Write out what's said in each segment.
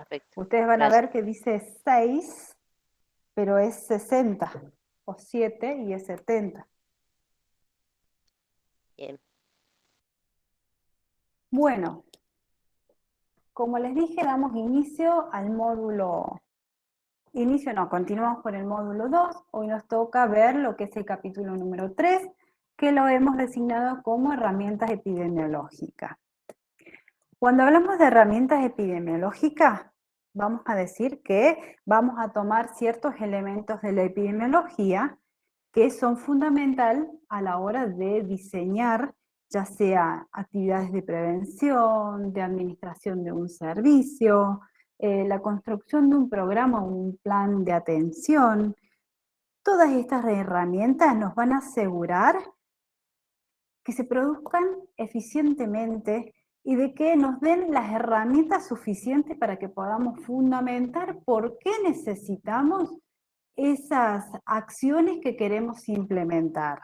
Perfecto. Ustedes van a Gracias. ver que dice 6, pero es 60, o 7 y es 70. Bien. Bueno, como les dije, damos inicio al módulo. Inicio no, continuamos con el módulo 2. Hoy nos toca ver lo que es el capítulo número 3, que lo hemos designado como herramientas epidemiológicas. Cuando hablamos de herramientas epidemiológicas, vamos a decir que vamos a tomar ciertos elementos de la epidemiología que son fundamental a la hora de diseñar, ya sea actividades de prevención, de administración de un servicio, la construcción de un programa o un plan de atención. Todas estas herramientas nos van a asegurar que se produzcan eficientemente y de que nos den las herramientas suficientes para que podamos fundamentar por qué necesitamos esas acciones que queremos implementar.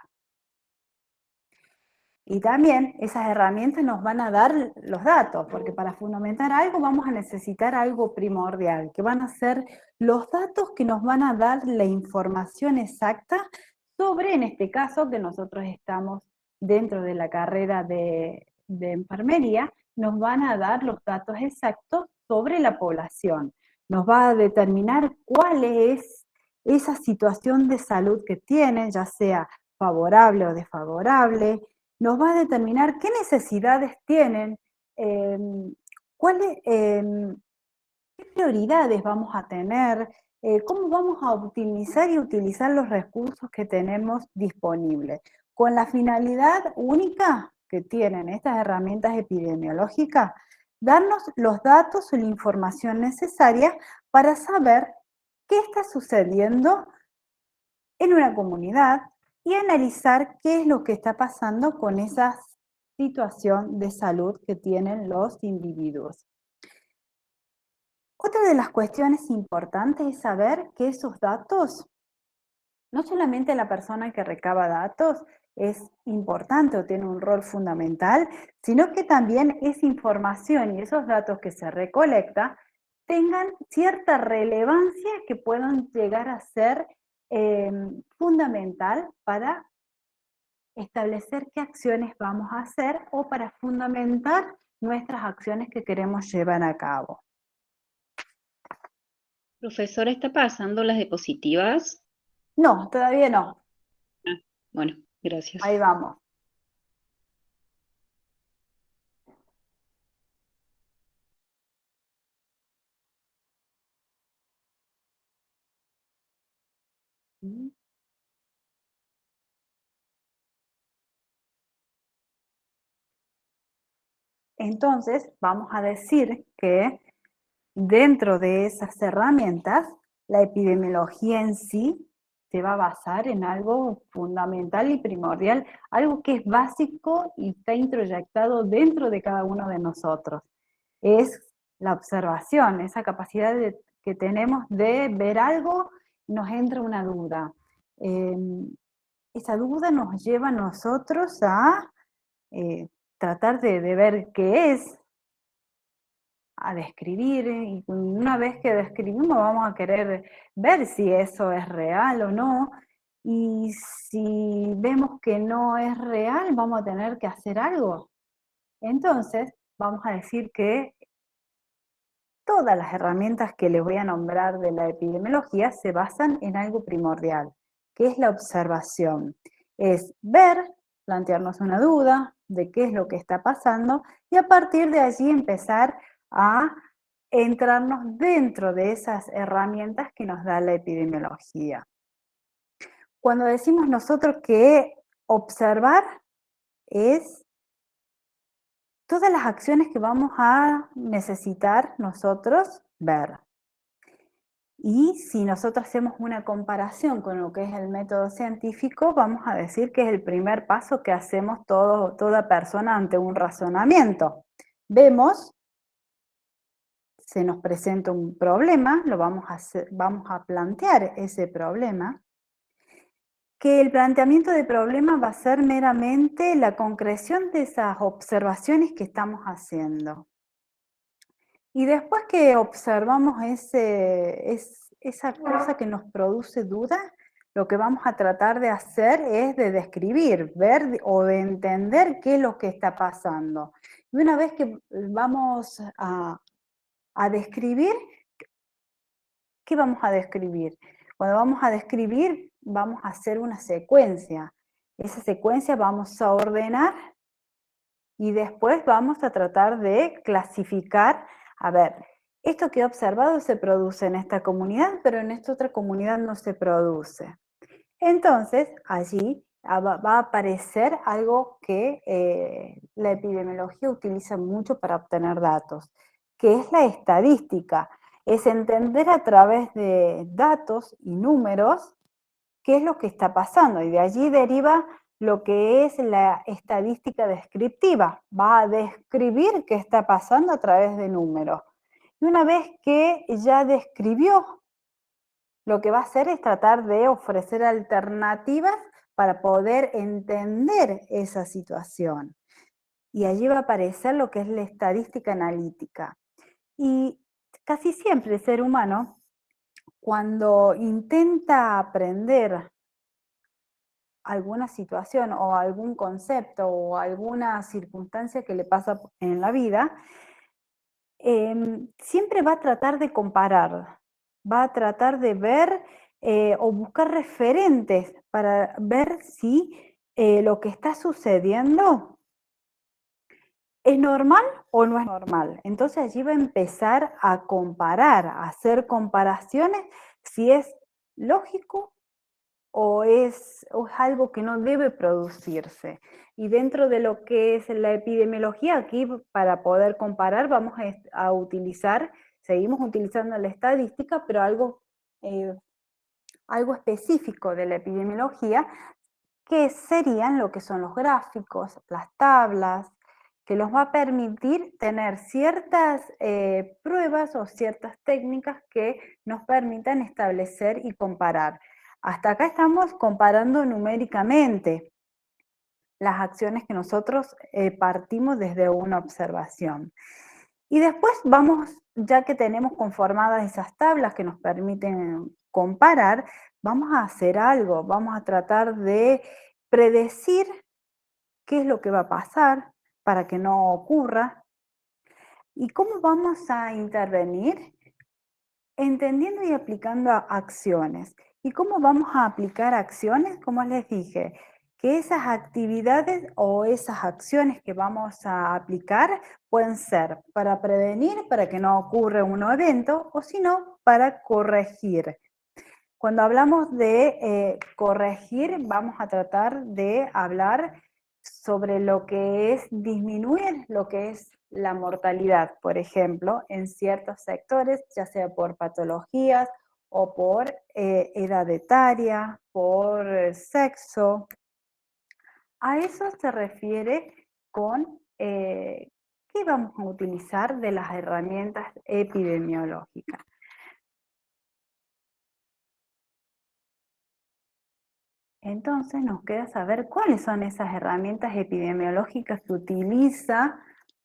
Y también esas herramientas nos van a dar los datos, porque para fundamentar algo vamos a necesitar algo primordial, que van a ser los datos que nos van a dar la información exacta sobre, en este caso, que nosotros estamos dentro de la carrera de enfermería, nos van a dar los datos exactos sobre la población. Nos va a determinar cuál es esa situación de salud que tienen, ya sea favorable o desfavorable, nos va a determinar qué necesidades tienen, qué prioridades vamos a tener, cómo vamos a optimizar y utilizar los recursos que tenemos disponibles, con la finalidad única que tienen estas herramientas epidemiológicas, darnos los datos o la información necesaria para saber qué está sucediendo en una comunidad y analizar qué es lo que está pasando con esa situación de salud que tienen los individuos. Otra de las cuestiones importantes es saber que esos datos, no solamente la persona que recaba datos es importante o tiene un rol fundamental, sino que también esa información y esos datos que se recolecta tengan cierta relevancia que puedan llegar a ser fundamental para establecer qué acciones vamos a hacer o para fundamentar nuestras acciones que queremos llevar a cabo. Profesora, ¿está pasando las diapositivas? No, todavía no. Ah, bueno, gracias. Ahí vamos. Entonces, vamos a decir que dentro de esas herramientas, la epidemiología en sí se va a basar en algo fundamental y primordial, algo que es básico y está introyectado dentro de cada uno de nosotros. Es la observación, esa capacidad que tenemos de ver algo y nos entra una duda. Esa duda nos lleva a nosotros a tratar de ver qué es, a describir, y una vez que describimos vamos a querer ver si eso es real o no, y si vemos que no es real vamos a tener que hacer algo. Entonces vamos a decir que todas las herramientas que les voy a nombrar de la epidemiología se basan en algo primordial, que es la observación. Es ver, plantearnos una duda de qué es lo que está pasando y a partir de allí empezar a entrarnos dentro de esas herramientas que nos da la epidemiología. Cuando decimos nosotros que observar es todas las acciones que vamos a necesitar nosotros ver. Y si nosotros hacemos una comparación con lo que es el método científico, vamos a decir que es el primer paso que hacemos toda persona ante un razonamiento. Vemos, se nos presenta un problema, vamos a plantear ese problema, que el planteamiento de problema va a ser meramente la concreción de esas observaciones que estamos haciendo. Y después que observamos esa cosa que nos produce duda, lo que vamos a tratar de hacer es de describir, ver o de entender qué es lo que está pasando. Y una vez que vamos a describir, ¿qué vamos a describir? Cuando vamos a describir, vamos a hacer una secuencia. Esa secuencia vamos a ordenar y después vamos a tratar de clasificar, a ver, esto que he observado se produce en esta comunidad, pero en esta otra comunidad no se produce. Entonces, allí va a aparecer algo que la epidemiología utiliza mucho para obtener datos, que es la estadística. Es entender a través de datos y números qué es lo que está pasando, y de allí deriva lo que es la estadística descriptiva. Va a describir qué está pasando a través de números. Y una vez que ya describió, lo que va a hacer es tratar de ofrecer alternativas para poder entender esa situación. Y allí va a aparecer lo que es la estadística analítica. Y casi siempre el ser humano, cuando intenta aprender alguna situación o algún concepto o alguna circunstancia que le pasa en la vida, siempre va a tratar de comparar, va a tratar de ver o buscar referentes para ver si lo que está sucediendo es normal o no es normal. Entonces allí va a empezar a comparar, a hacer comparaciones si es lógico o es algo que no debe producirse. Y dentro de lo que es la epidemiología, aquí para poder comparar vamos a utilizar, seguimos utilizando la estadística, pero algo específico de la epidemiología, que serían lo que son los gráficos, las tablas, que nos va a permitir tener ciertas pruebas o ciertas técnicas que nos permitan establecer y comparar. Hasta acá estamos comparando numéricamente las acciones que nosotros partimos desde una observación. Y después vamos, ya que tenemos conformadas esas tablas que nos permiten comparar, vamos a hacer algo, vamos a tratar de predecir qué es lo que va a pasar para que no ocurra. ¿Y cómo vamos a intervenir? Entendiendo y aplicando acciones. ¿Y cómo vamos a aplicar acciones? Como les dije, que esas actividades o esas acciones que vamos a aplicar pueden ser para prevenir, para que no ocurra un evento, o si no, para corregir. Cuando hablamos de corregir, vamos a tratar de hablar sobre lo que es disminuir lo que es la mortalidad, por ejemplo, en ciertos sectores, ya sea por patologías o por edad etaria, por sexo. A eso se refiere con qué vamos a utilizar de las herramientas epidemiológicas. Entonces nos queda saber cuáles son esas herramientas epidemiológicas que utiliza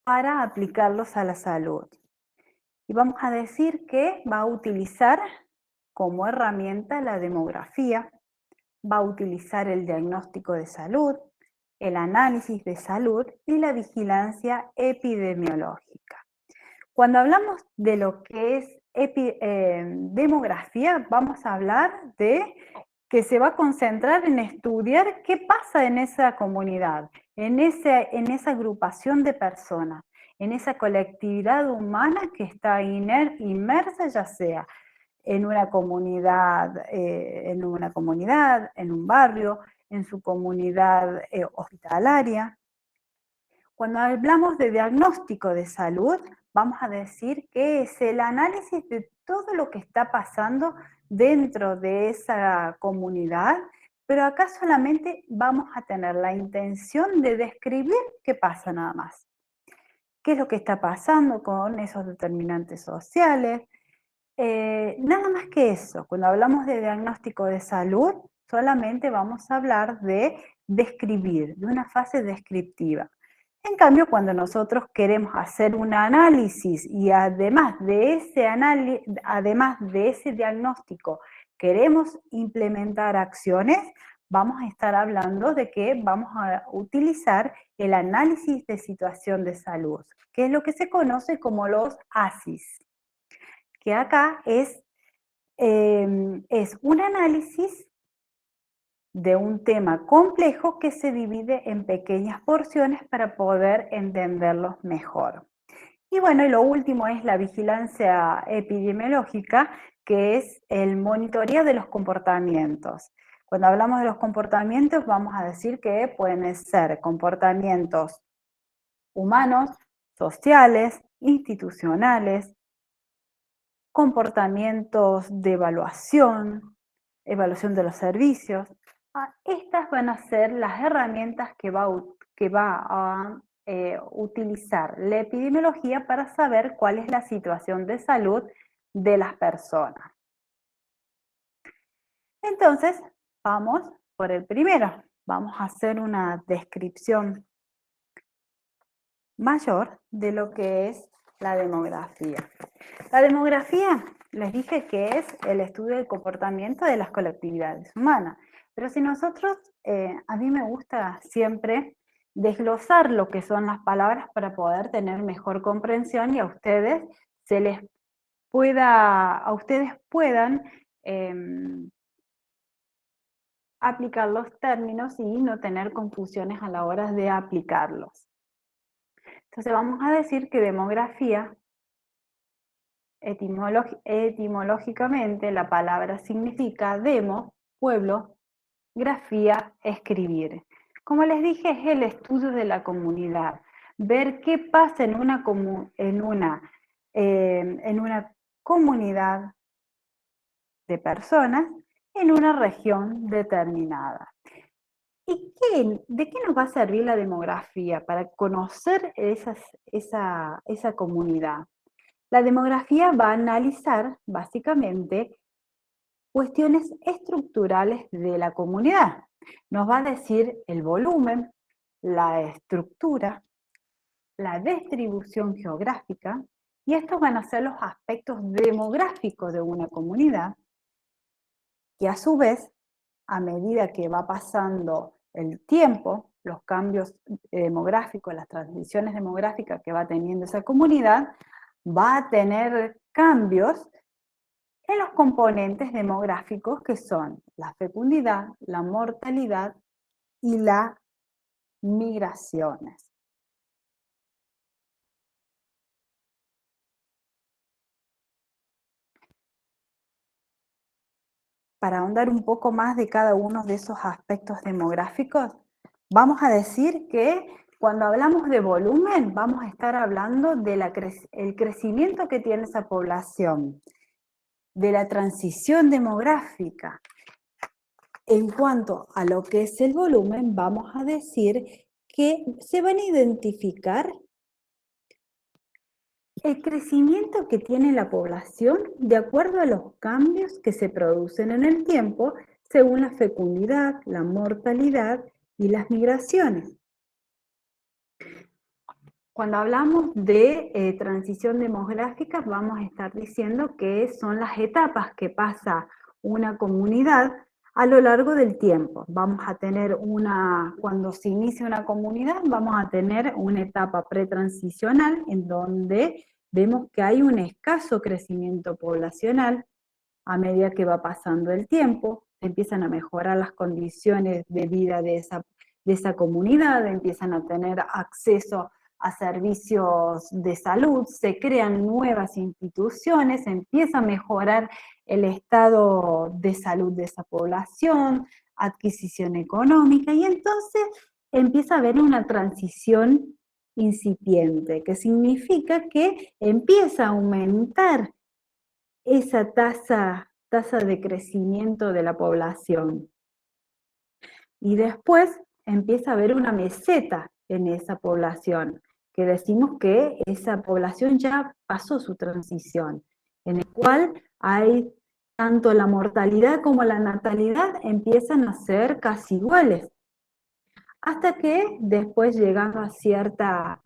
para aplicarlos a la salud. Y vamos a decir que va a utilizar como herramienta la demografía, va a utilizar el diagnóstico de salud, el análisis de salud y la vigilancia epidemiológica. Cuando hablamos de lo que es demografía, vamos a hablar de que se va a concentrar en estudiar qué pasa en esa comunidad, en esa agrupación de personas, en esa colectividad humana que está inmersa, ya sea en una comunidad, en un barrio, en su comunidad hospitalaria. Cuando hablamos de diagnóstico de salud, vamos a decir que es el análisis de todo lo que está pasando dentro de esa comunidad, pero acá solamente vamos a tener la intención de describir qué pasa nada más. ¿Qué es lo que está pasando con esos determinantes sociales? Nada más que eso. Cuando hablamos de diagnóstico de salud, solamente vamos a hablar de describir, de una fase descriptiva. En cambio, cuando nosotros queremos hacer un análisis y además de ese diagnóstico queremos implementar acciones, vamos a estar hablando de que vamos a utilizar el análisis de situación de salud, que es lo que se conoce como los ASIS, que acá es un análisis de un tema complejo que se divide en pequeñas porciones para poder entenderlos mejor. Y bueno, y lo último es la vigilancia epidemiológica, que es el monitoreo de los comportamientos. Cuando hablamos de los comportamientos, vamos a decir que pueden ser comportamientos humanos, sociales, institucionales, comportamientos de evaluación de los servicios. Estas van a ser las herramientas que va a utilizar la epidemiología para saber cuál es la situación de salud de las personas. Entonces, vamos por el primero. Vamos a hacer una descripción mayor de lo que es la demografía. La demografía, les dije que es el estudio del comportamiento de las colectividades humanas, pero si nosotros, a mí me gusta siempre desglosar lo que son las palabras para poder tener mejor comprensión y a ustedes puedan aplicar los términos y no tener confusiones a la hora de aplicarlos. Entonces vamos a decir que demografía, etimológicamente la palabra significa demo, pueblo, grafía, escribir. Como les dije, es el estudio de la comunidad, ver qué pasa en una comunidad de personas en una región determinada. ¿Y de qué nos va a servir la demografía para conocer esa comunidad? La demografía va a analizar básicamente cuestiones estructurales de la comunidad. Nos va a decir el volumen, la estructura, la distribución geográfica, y estos van a ser los aspectos demográficos de una comunidad, que a su vez, a medida que va pasando el tiempo, los cambios demográficos, las transiciones demográficas que va teniendo esa comunidad, va a tener cambios en los componentes demográficos que son la fecundidad, la mortalidad y las migraciones. Para ahondar un poco más de cada uno de esos aspectos demográficos, vamos a decir que cuando hablamos de volumen, vamos a estar hablando del crecimiento que tiene esa población, de la transición demográfica. En cuanto a lo que es el volumen, vamos a decir que se van a identificar el crecimiento que tiene la población de acuerdo a los cambios que se producen en el tiempo según la fecundidad, la mortalidad y las migraciones. Cuando hablamos de transición demográfica, vamos a estar diciendo que son las etapas que pasa una comunidad a lo largo del tiempo. Vamos a tener cuando se inicia una comunidad, vamos a tener una etapa pretransicional en donde vemos que hay un escaso crecimiento poblacional. A medida que va pasando el tiempo, empiezan a mejorar las condiciones de vida de esa comunidad, empiezan a tener acceso a servicios de salud, se crean nuevas instituciones, empieza a mejorar el estado de salud de esa población, adquisición económica, y entonces empieza a haber una transición incipiente, que significa que empieza a aumentar esa tasa de crecimiento de la población. Y después empieza a haber una meseta en esa población, que decimos que esa población ya pasó su transición, en el cual hay tanto la mortalidad como la natalidad empiezan a ser casi iguales. hasta que después llegando a cierta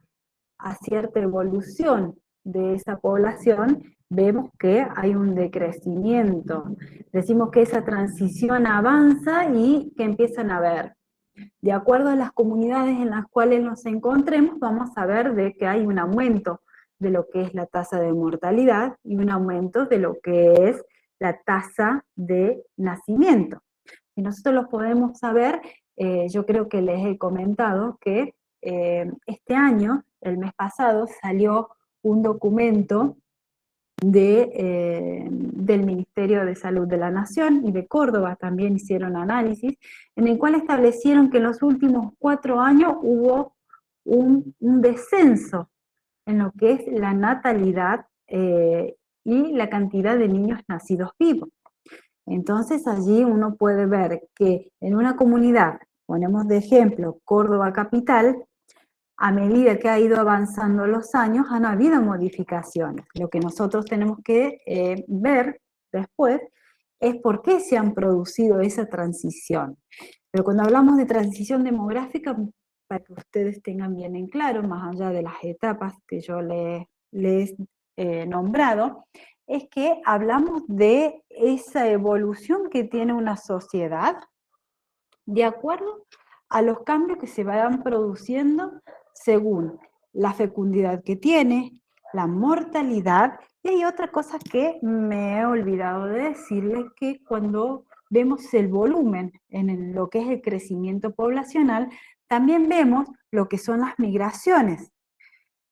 evolución de esa población, vemos que hay un decrecimiento. Decimos que esa transición avanza y que empiezan a ver. De acuerdo a las comunidades en las cuales nos encontremos, vamos a ver de que hay un aumento de lo que es la tasa de mortalidad y un aumento de lo que es la tasa de nacimiento. Y nosotros lo podemos saber, yo creo que les he comentado que este año, el mes pasado, salió un documento del Ministerio de Salud de la Nación y de Córdoba también hicieron análisis, en el cual establecieron que en los últimos 4 años hubo un descenso en lo que es la natalidad y la cantidad de niños nacidos vivos. Entonces allí uno puede ver que en una comunidad, ponemos de ejemplo Córdoba capital, a medida que ha ido avanzando los años han habido modificaciones. Lo que nosotros tenemos que ver después es por qué se han producido esa transición. Pero cuando hablamos de transición demográfica, para que ustedes tengan bien en claro, más allá de las etapas que yo les he nombrado, es que hablamos de esa evolución que tiene una sociedad de acuerdo a los cambios que se van produciendo según la fecundidad que tiene, la mortalidad, y hay otra cosa que me he olvidado de decirles, que cuando vemos el volumen en lo que es el crecimiento poblacional, también vemos lo que son las migraciones,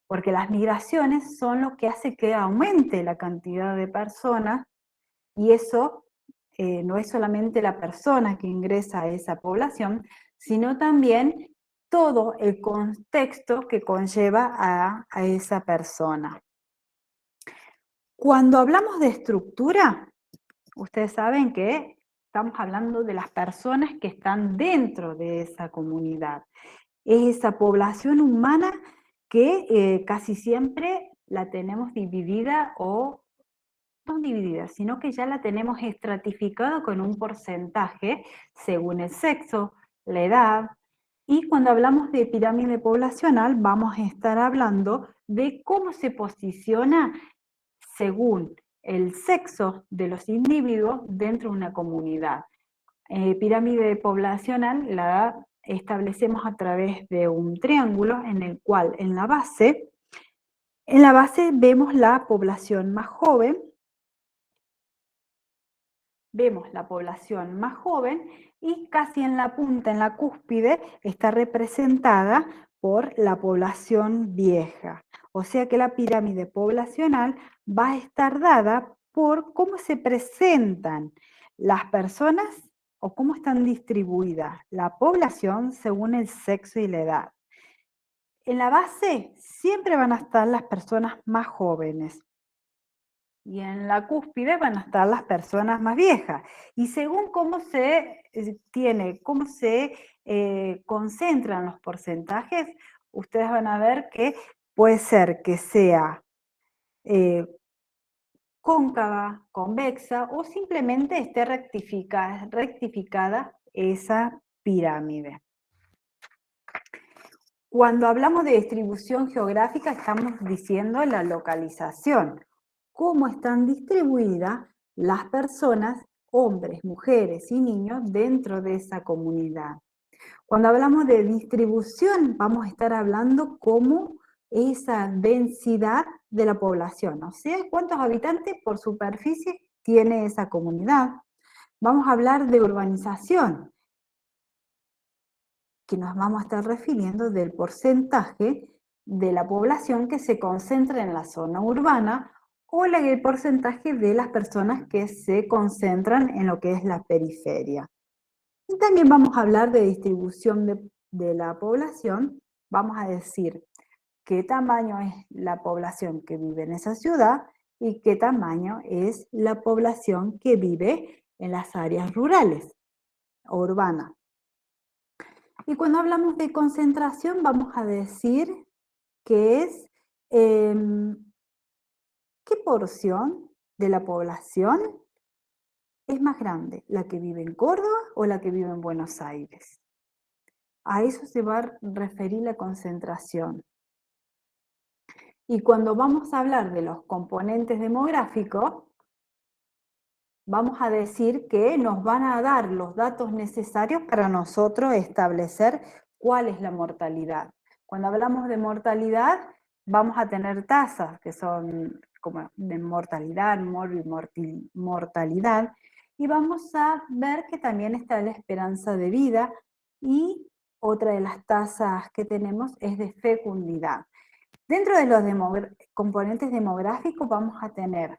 porque las migraciones son lo que hace que aumente la cantidad de personas y eso no es solamente la persona que ingresa a esa población, sino también todo el contexto que conlleva a esa persona. Cuando hablamos de estructura, ustedes saben que estamos hablando de las personas que están dentro de esa comunidad. Es esa población humana que casi siempre la tenemos dividida o no dividida, sino que ya la tenemos estratificada con un porcentaje según el sexo, la edad, y cuando hablamos de pirámide poblacional vamos a estar hablando de cómo se posiciona según el sexo de los individuos dentro de una comunidad. Pirámide poblacional la establecemos a través de un triángulo en el cual en la base vemos la población más joven, vemos la población más joven y casi en la punta, en la cúspide, está representada por la población vieja. O sea que la pirámide poblacional va a estar dada por cómo se presentan las personas o cómo están distribuidas la población según el sexo y la edad. En la base siempre van a estar las personas más jóvenes, y en la cúspide van a estar las personas más viejas. Y según cómo se concentran los porcentajes, ustedes van a ver que puede ser que sea cóncava, convexa o simplemente esté rectificada esa pirámide. Cuando hablamos de distribución geográfica estamos diciendo la localización, cómo están distribuidas las personas, hombres, mujeres y niños dentro de esa comunidad. Cuando hablamos de distribución vamos a estar hablando cómo esa densidad de la población, o sea, cuántos habitantes por superficie tiene esa comunidad. Vamos a hablar de urbanización, que nos vamos a estar refiriendo del porcentaje de la población que se concentra en la zona urbana o el porcentaje de las personas que se concentran en lo que es la periferia. Y también vamos a hablar de distribución de la población. Vamos a decir qué tamaño es la población que vive en esa ciudad y qué tamaño es la población que vive en las áreas rurales o urbanas. Y cuando hablamos de concentración vamos a decir que es qué porción de la población es más grande, la que vive en Córdoba o la que vive en Buenos Aires. A eso se va a referir la concentración. Y cuando vamos a hablar de los componentes demográficos, vamos a decir que nos van a dar los datos necesarios para nosotros establecer cuál es la mortalidad. Cuando hablamos de mortalidad, vamos a tener tasas que son como de mortalidad, mortalidad, y vamos a ver que también está la esperanza de vida, y otra de las tasas que tenemos es de fecundidad. Dentro de los componentes demográficos vamos a tener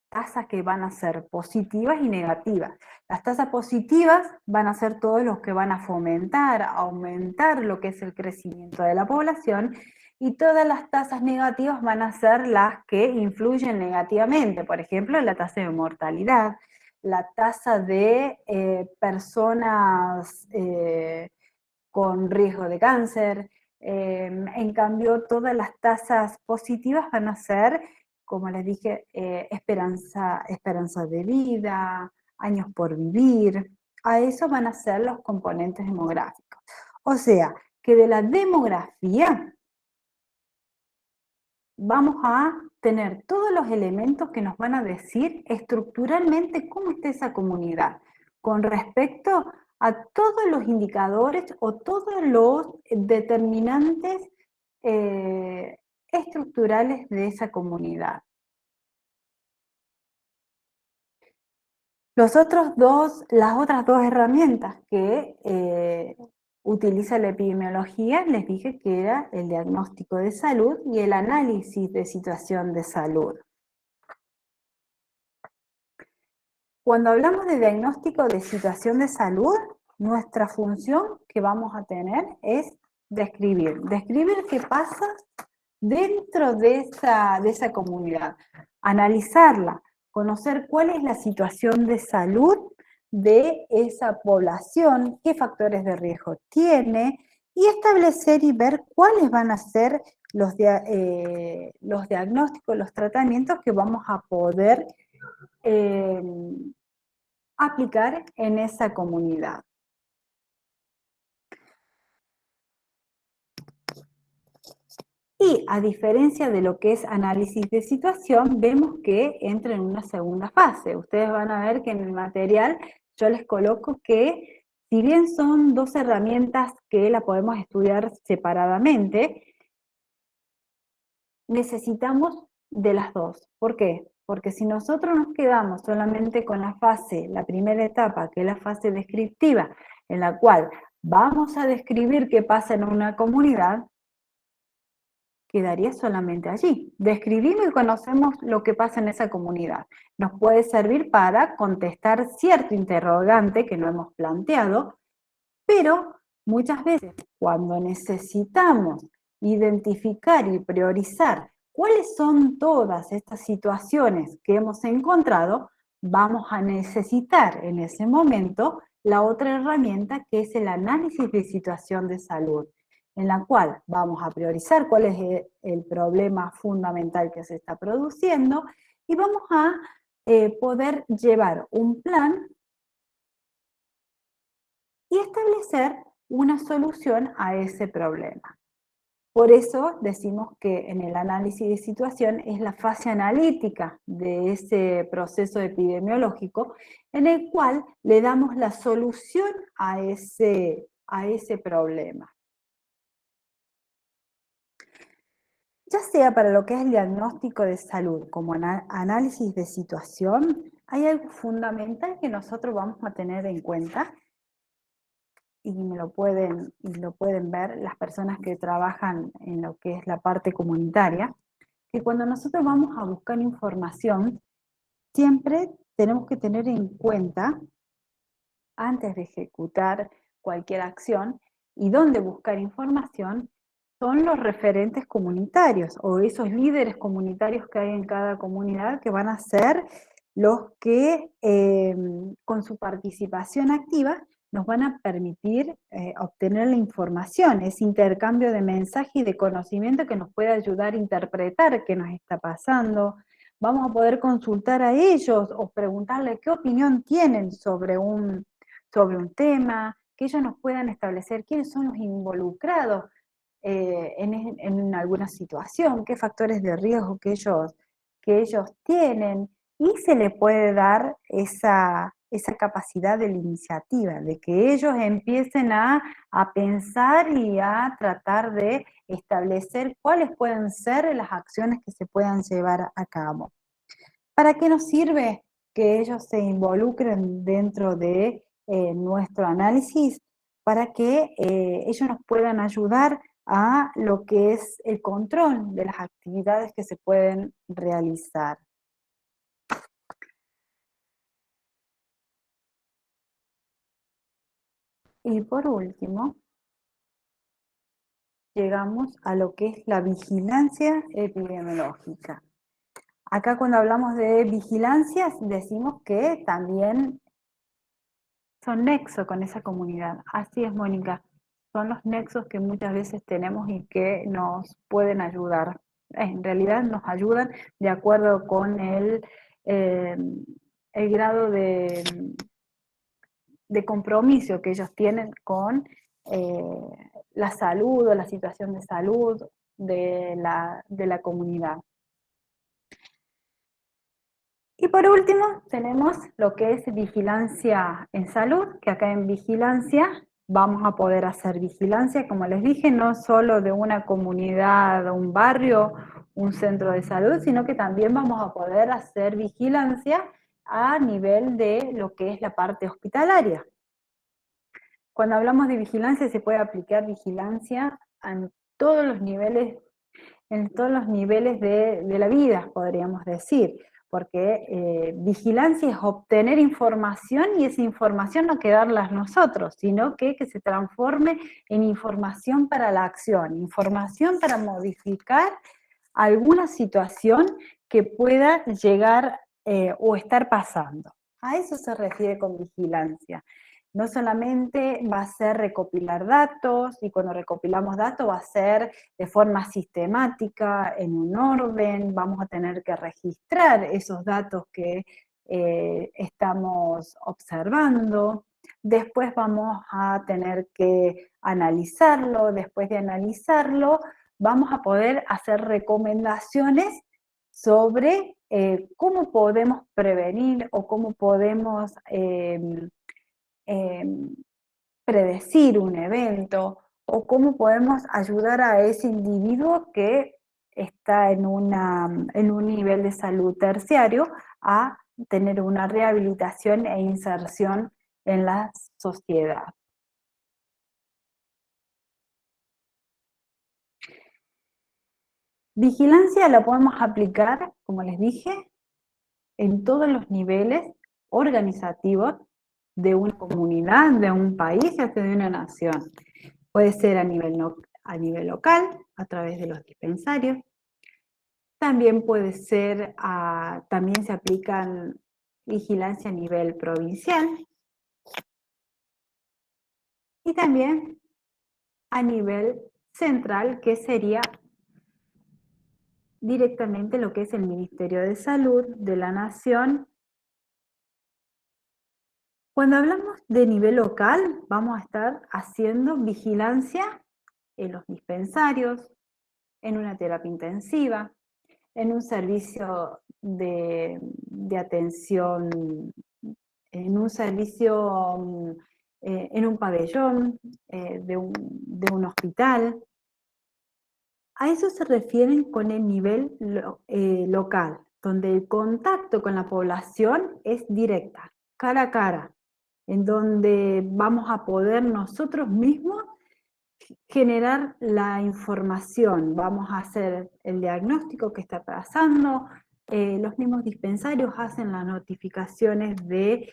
tasas que van a ser positivas y negativas. Las tasas positivas van a ser todos los que van a fomentar, aumentar lo que es el crecimiento de la población, y todas las tasas negativas van a ser las que influyen negativamente. Por ejemplo, la tasa de mortalidad, la tasa de personas con riesgo de cáncer. En cambio, todas las tasas positivas van a ser, como les dije, esperanza de vida, años por vivir. A eso van a ser los componentes demográficos. O sea, que de la demografía vamos a tener todos los elementos que nos van a decir estructuralmente cómo está esa comunidad con respecto a todos los indicadores o todos los determinantes estructurales de esa comunidad. Las otras dos herramientas que utiliza la epidemiología, les dije que era el diagnóstico de salud y el análisis de situación de salud. Cuando hablamos de diagnóstico de situación de salud, nuestra función que vamos a tener es describir qué pasa dentro de esa comunidad, analizarla, conocer cuál es la situación de salud de esa población, qué factores de riesgo tiene, y establecer y ver cuáles van a ser los diagnósticos, los tratamientos que vamos a poder aplicar en esa comunidad. Y a diferencia de lo que es análisis de situación, vemos que entra en una segunda fase. Ustedes van a ver que en el material yo les coloco que, si bien son dos herramientas que la podemos estudiar separadamente, necesitamos de las dos. ¿Por qué? Porque si nosotros nos quedamos solamente con la primera etapa, que es la fase descriptiva, en la cual vamos a describir qué pasa en una comunidad, quedaría solamente allí. Describimos y conocemos lo que pasa en esa comunidad. Nos puede servir para contestar cierto interrogante que no hemos planteado, pero muchas veces cuando necesitamos identificar y priorizar cuáles son todas estas situaciones que hemos encontrado, vamos a necesitar en ese momento la otra herramienta, que es el análisis de situación de salud, en la cual vamos a priorizar cuál es el problema fundamental que se está produciendo, y vamos a poder llevar un plan y establecer una solución a ese problema. Por eso decimos que en el análisis de situación es la fase analítica de ese proceso epidemiológico, en el cual le damos la solución a ese problema. Ya sea para lo que es el diagnóstico de salud como análisis de situación, hay algo fundamental que nosotros vamos a tener en cuenta, y lo pueden ver las personas que trabajan en lo que es la parte comunitaria, que cuando nosotros vamos a buscar información, siempre tenemos que tener en cuenta, antes de ejecutar cualquier acción y dónde buscar información, son los referentes comunitarios o esos líderes comunitarios que hay en cada comunidad, que van a ser los que con su participación activa nos van a permitir obtener la información, ese intercambio de mensaje y de conocimiento que nos puede ayudar a interpretar qué nos está pasando. Vamos a poder consultar a ellos o preguntarles qué opinión tienen sobre un tema, que ellos nos puedan establecer quiénes son los involucrados en alguna situación, qué factores de riesgo que ellos tienen, y se le puede dar esa capacidad de la iniciativa, de que ellos empiecen a pensar y a tratar de establecer cuáles pueden ser las acciones que se puedan llevar a cabo. ¿Para qué nos sirve que ellos se involucren dentro de nuestro análisis? Para que ellos nos puedan ayudar a lo que es el control de las actividades que se pueden realizar. Y por último, llegamos a lo que es la vigilancia epidemiológica. Acá cuando hablamos de vigilancia decimos que también son nexo con esa comunidad. Así es, Mónica. Son los nexos que muchas veces tenemos y que nos pueden ayudar. En realidad nos ayudan de acuerdo con el grado de compromiso que ellos tienen con la salud o la situación de salud de la comunidad. Y por último, tenemos lo que es vigilancia en salud, que acá en vigilancia vamos a poder hacer vigilancia, como les dije, no solo de una comunidad, un barrio, un centro de salud, sino que también vamos a poder hacer vigilancia a nivel de lo que es la parte hospitalaria. Cuando hablamos de vigilancia se puede aplicar vigilancia en todos los niveles, de la vida, podríamos decir, porque vigilancia es obtener información y esa información no quedarla nosotros, sino que se transforme en información para la acción, información para modificar alguna situación que pueda llegar o estar pasando. A eso se refiere con vigilancia. No solamente va a ser recopilar datos, y cuando recopilamos datos va a ser de forma sistemática, en un orden, vamos a tener que registrar esos datos que estamos observando, después vamos a tener que analizarlo, después de analizarlo vamos a poder hacer recomendaciones sobre cómo podemos prevenir o cómo podemos predecir un evento o cómo podemos ayudar a ese individuo que está en un nivel de salud terciario a tener una rehabilitación e inserción en la sociedad. Vigilancia la podemos aplicar, como les dije, en todos los niveles organizativos de una comunidad, de un país y hasta de una nación. Puede ser a nivel local, a través de los dispensarios. También puede ser, también se aplican vigilancia a nivel provincial. Y también a nivel central, que sería directamente lo que es el Ministerio de Salud de la Nación. Cuando hablamos de nivel local, vamos a estar haciendo vigilancia en los dispensarios, en una terapia intensiva, en un servicio de atención, en un servicio, en un pabellón de un hospital. A eso se refieren con el nivel local, donde el contacto con la población es directa, cara a cara, en donde vamos a poder nosotros mismos generar la información, vamos a hacer el diagnóstico que está pasando, los mismos dispensarios hacen las notificaciones de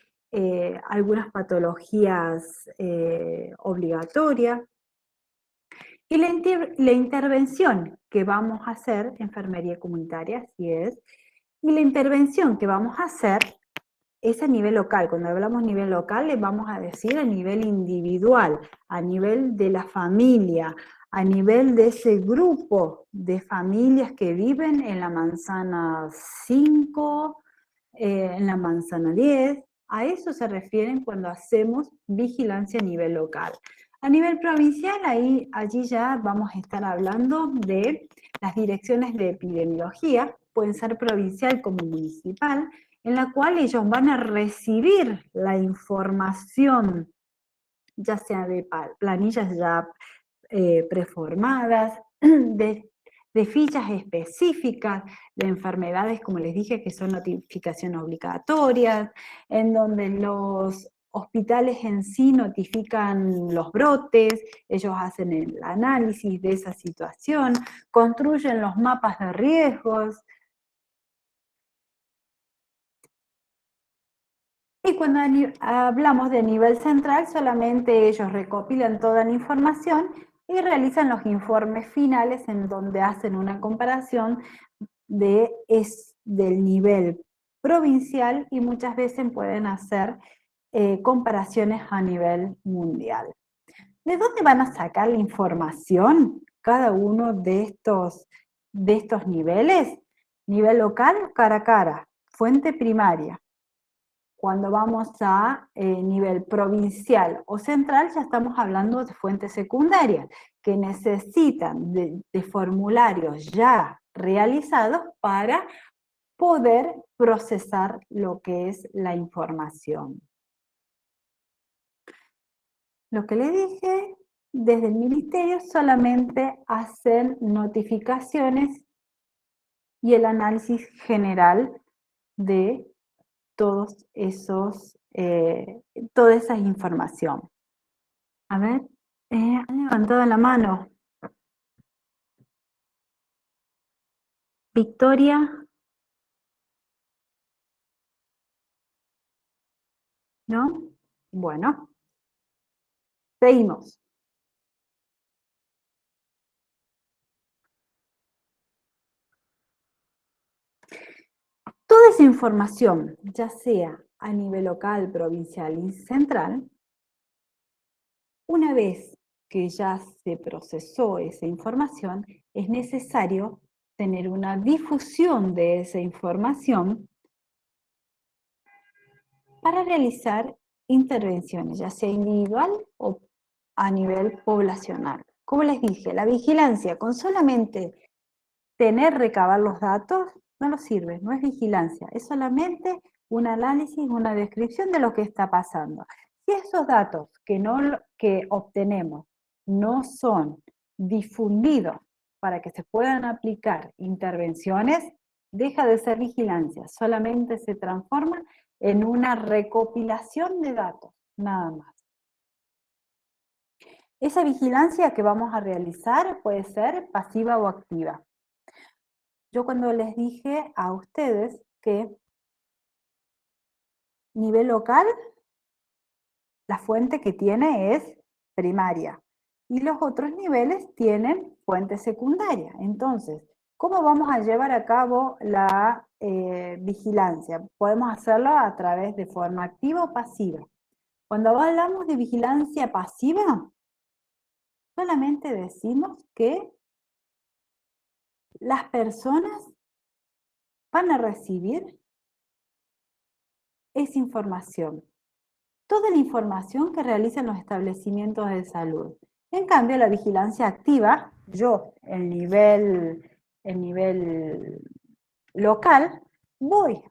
algunas patologías obligatorias, y la intervención que vamos a hacer, enfermería comunitaria, así es, y la intervención que vamos a hacer es a nivel local. Cuando hablamos nivel local, le vamos a decir a nivel individual, a nivel de la familia, a nivel de ese grupo de familias que viven en la manzana 5, en la manzana 10, A eso se refieren cuando hacemos vigilancia a nivel local. A nivel provincial, allí ya vamos a estar hablando de las direcciones de epidemiología, pueden ser provincial como municipal, en la cual ellos van a recibir la información, ya sea de planillas ya preformadas, de fichas específicas de enfermedades, como les dije, que son notificaciones obligatorias, en donde los hospitales en sí notifican los brotes, ellos hacen el análisis de esa situación, construyen los mapas de riesgos. Y cuando hablamos de nivel central, solamente ellos recopilan toda la información y realizan los informes finales en donde hacen una comparación del nivel provincial y muchas veces pueden hacer comparaciones a nivel mundial. ¿De dónde van a sacar la información cada uno de estos niveles? Nivel local, cara a cara, fuente primaria. Cuando vamos a nivel provincial o central, ya estamos hablando de fuentes secundarias, que necesitan de formularios ya realizados para poder procesar lo que es la información. Lo que le dije, desde el ministerio solamente hacen notificaciones y el análisis general de todos toda esa información. A ver, han levantado la mano. Victoria, ¿no? Bueno, seguimos. Toda esa información, ya sea a nivel local, provincial y central, una vez que ya se procesó esa información, es necesario tener una difusión de esa información para realizar intervenciones, ya sea individual o a nivel poblacional. Como les dije, la vigilancia con solamente recabar los datos no nos sirve, no es vigilancia, es solamente un análisis, una descripción de lo que está pasando. Si esos datos que obtenemos no son difundidos para que se puedan aplicar intervenciones, deja de ser vigilancia, solamente se transforma en una recopilación de datos, nada más. Esa vigilancia que vamos a realizar puede ser pasiva o activa. Yo cuando les dije a ustedes que nivel local, la fuente que tiene es primaria y los otros niveles tienen fuente secundaria. Entonces, ¿cómo vamos a llevar a cabo la vigilancia? Podemos hacerlo a través de forma activa o pasiva. Cuando hablamos de vigilancia pasiva, solamente decimos que las personas van a recibir esa información, toda la información que realizan los establecimientos de salud. En cambio, la vigilancia activa, yo, el nivel local, voy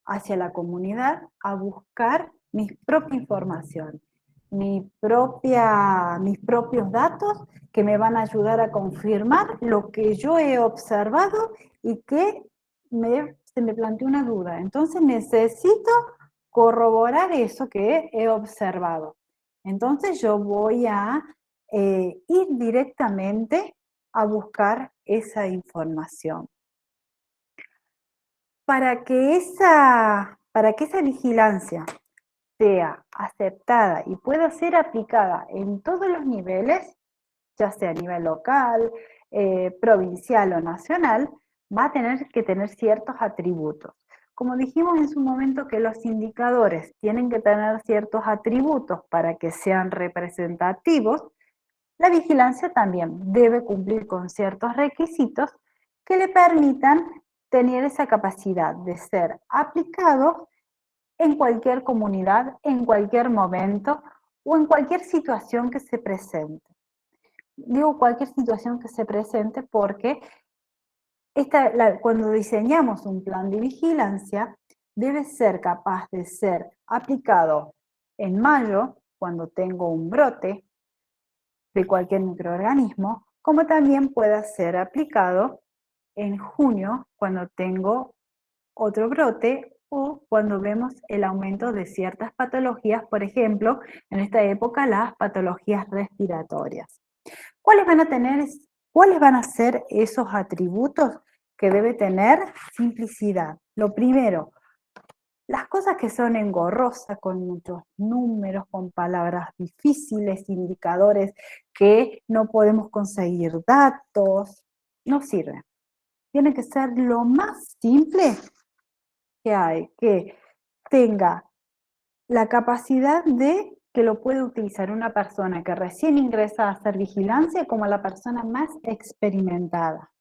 hacia la comunidad a buscar mi propia información, mis propios datos que me van a ayudar a confirmar lo que yo he observado y que se me planteó una duda. Entonces necesito corroborar eso que he observado. Entonces yo voy a ir directamente a buscar esa información. Para que esa vigilancia sea aceptada y pueda ser aplicada en todos los niveles, ya sea a nivel local, provincial o nacional, va a tener que tener ciertos atributos. Como dijimos en su momento que los indicadores tienen que tener ciertos atributos para que sean representativos, la vigilancia también debe cumplir con ciertos requisitos que le permitan tener esa capacidad de ser aplicado en cualquier comunidad, en cualquier momento o en cualquier situación que se presente. Digo cualquier situación que se presente porque cuando diseñamos un plan de vigilancia, debe ser capaz de ser aplicado en mayo, cuando tengo un brote de cualquier microorganismo, como también pueda ser aplicado en junio, cuando tengo otro brote o cuando vemos el aumento de ciertas patologías, por ejemplo, en esta época las patologías respiratorias. ¿Cuáles cuáles van a ser esos atributos que debe tener simplicidad? Lo primero, las cosas que son engorrosas, con muchos números, con palabras difíciles, indicadores que no podemos conseguir datos, no sirven. Tiene que ser lo más simple que hay, que tenga la capacidad de que lo puede utilizar una persona que recién ingresa a hacer vigilancia como la persona más experimentada.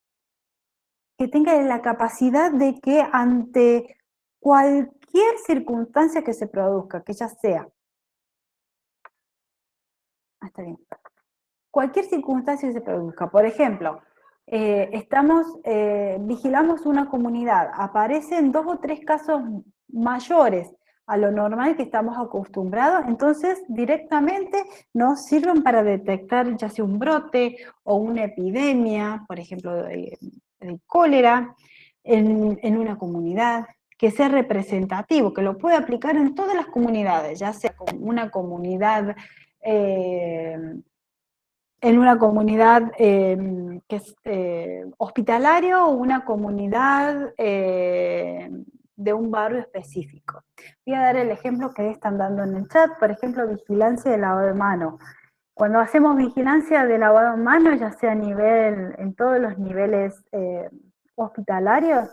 Que tenga la capacidad de que ante cualquier circunstancia que se produzca, que ya sea, está bien, cualquier circunstancia que se produzca, por ejemplo, vigilamos una comunidad, aparecen 2 o 3 casos mayores a lo normal que estamos acostumbrados, entonces directamente nos sirven para detectar ya sea un brote o una epidemia, por ejemplo, de cólera en una comunidad, que sea representativo, que lo pueda aplicar en todas las comunidades, ya sea como una comunidad en una comunidad que es hospitalaria o una comunidad de un barrio específico. Voy a dar el ejemplo que están dando en el chat, por ejemplo, vigilancia de lavado de mano. Cuando hacemos vigilancia de lavado de mano, ya sea en todos los niveles hospitalarios,